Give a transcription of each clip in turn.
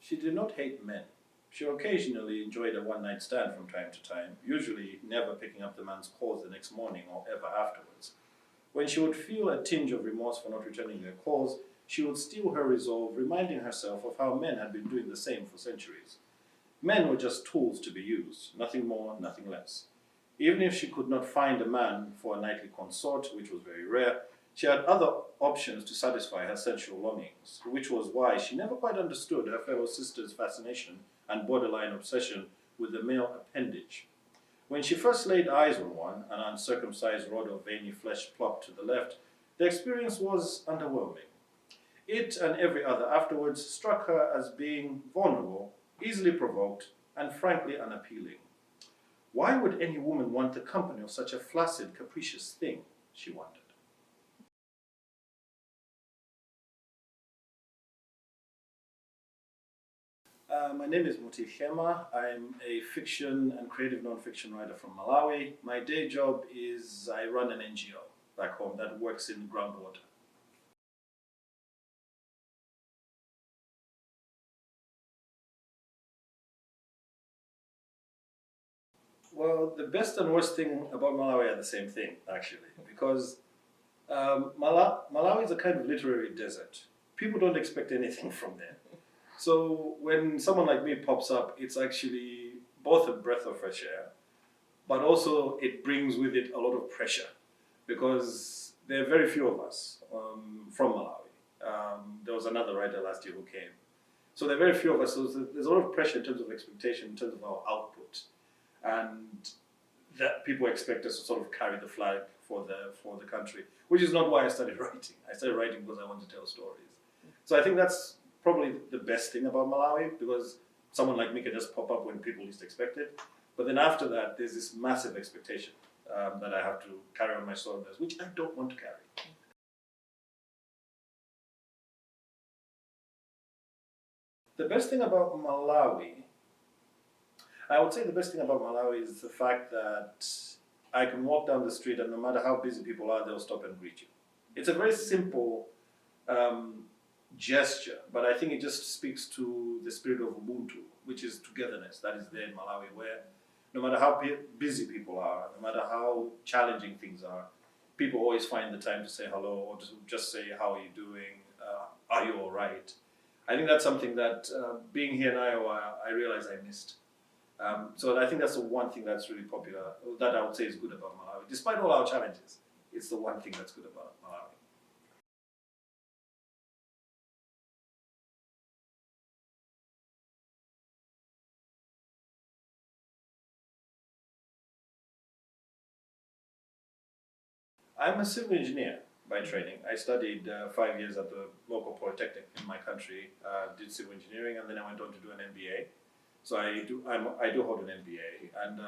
She did not hate men. She occasionally enjoyed a one-night stand from time to time, usually never picking up the man's calls the next morning or ever afterwards. When she would feel a tinge of remorse for not returning their calls, she would steel her resolve, reminding herself of how men had been doing the same for centuries. Men were just tools to be used, nothing more, nothing less. Even if she could not find a man for a nightly consort, which was very rare, she had other options to satisfy her sensual longings, which was why she never quite understood her fellow sister's fascination and borderline obsession with the male appendage. When she first laid eyes on one, an uncircumcised rod of veiny flesh plopped to the left, the experience was underwhelming. It and every other afterwards struck her as being vulnerable, easily provoked, and frankly unappealing. Why would any woman want the company of such a flaccid, capricious thing, she wondered. My name is Muthi Nhlema. I'm a fiction and creative non-fiction writer from Malawi. My day job is I run an NGO back home that works in groundwater. Well, the best and worst thing about Malawi are the same thing, actually, because Malawi is a kind of literary desert. People don't expect anything from there. So when someone like me pops up, it's actually both a breath of fresh air, but also it brings with it a lot of pressure, because there are very few of us from Malawi. There was another writer last year who came. So there are very few of us, so there's a lot of pressure in terms of expectation, in terms of our output. And that people expect us to sort of carry the flag for the country, which is not why I started writing. I started writing because I want to tell stories. So I think that's probably the best thing about Malawi, because someone like me can just pop up when people least expect it. But then after that, there's this massive expectation that I have to carry on my shoulders, which I don't want to carry. The best thing about Malawi, I would say the best thing about Malawi is the fact that I can walk down the street and no matter how busy people are, they'll stop and greet you. It's a very simple gesture, but I think it just speaks to the spirit of Ubuntu, which is togetherness that is there in Malawi, where no matter how busy people are, no matter how challenging things are, people always find the time to say hello or to just say, how are you doing? Are you all right? I think that's something that being here in Iowa, I realized I missed. So I think that's the one thing that's really popular, that I would say is good about Malawi. Despite all our challenges, it's the one thing that's good about Malawi. I'm a civil engineer by training. I studied 5 years at the local polytechnic in my country, did civil engineering, and then I went on to do an MBA. So I do hold an MBA, and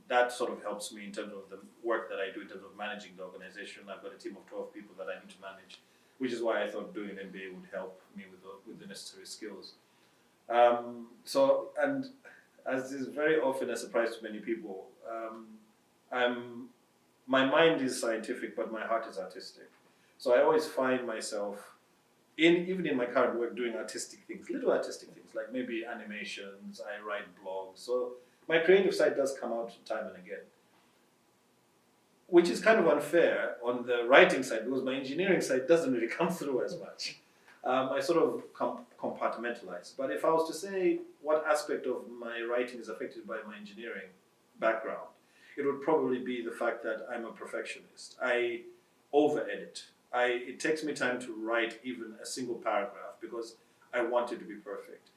that sort of helps me in terms of the work that I do in terms of managing the organization. I've got a team of 12 people that I need to manage, which is why I thought doing an MBA would help me with the necessary skills. And as is very often a surprise to many people, my mind is scientific, but my heart is artistic. So I always find myself, even in my current work, doing artistic things, little artistic things, like maybe animations, I write blogs. So my creative side does come out time and again, which is kind of unfair on the writing side, because my engineering side doesn't really come through as much. I sort of compartmentalize. But if I was to say what aspect of my writing is affected by my engineering background, it would probably be the fact that I'm a perfectionist. I over-edit. It takes me time to write even a single paragraph because I want it to be perfect.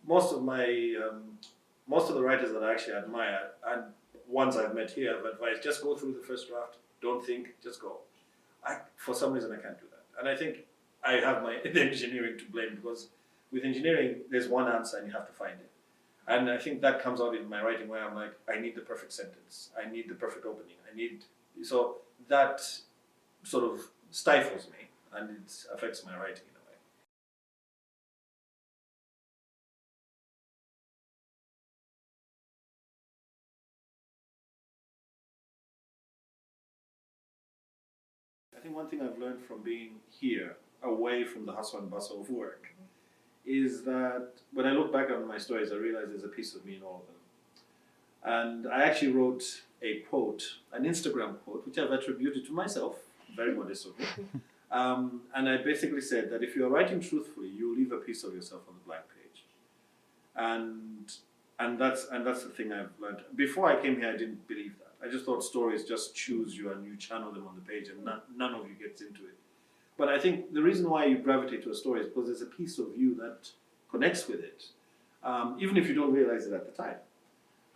Most of the writers that I actually admire, and ones I've met here, have advised, just go through the first draft. Don't think, just go. For some reason, I can't do that. And I think I have the engineering to blame, because with engineering, there's one answer and you have to find it. And I think that comes out in my writing, where I'm like, I need the perfect sentence. I need the perfect opening. So that sort of stifles me, and it affects my writing in a way. I think one thing I've learned from being here, away from the hustle and bustle of work, is that when I look back on my stories, I realize there's a piece of me in all of them. And I actually wrote a quote, an Instagram quote, which I've attributed to myself, very modest of me. And I basically said that if you're writing truthfully, you'll leave a piece of yourself on the blank page. And that's the thing I've learned. Before I came here, I didn't believe that. I just thought stories just choose you and you channel them on the page, and none of you gets into it. But I think the reason why you gravitate to a story is because there's a piece of you that connects with it, even if you don't realize it at the time.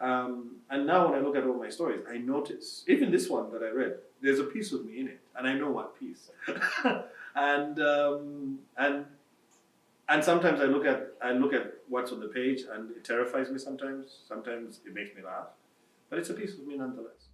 And now when I look at all my stories, I notice, even this one that I read, there's a piece of me in it, and I know what piece. and sometimes I look at what's on the page, and it terrifies me sometimes. Sometimes it makes me laugh, but it's a piece of me nonetheless.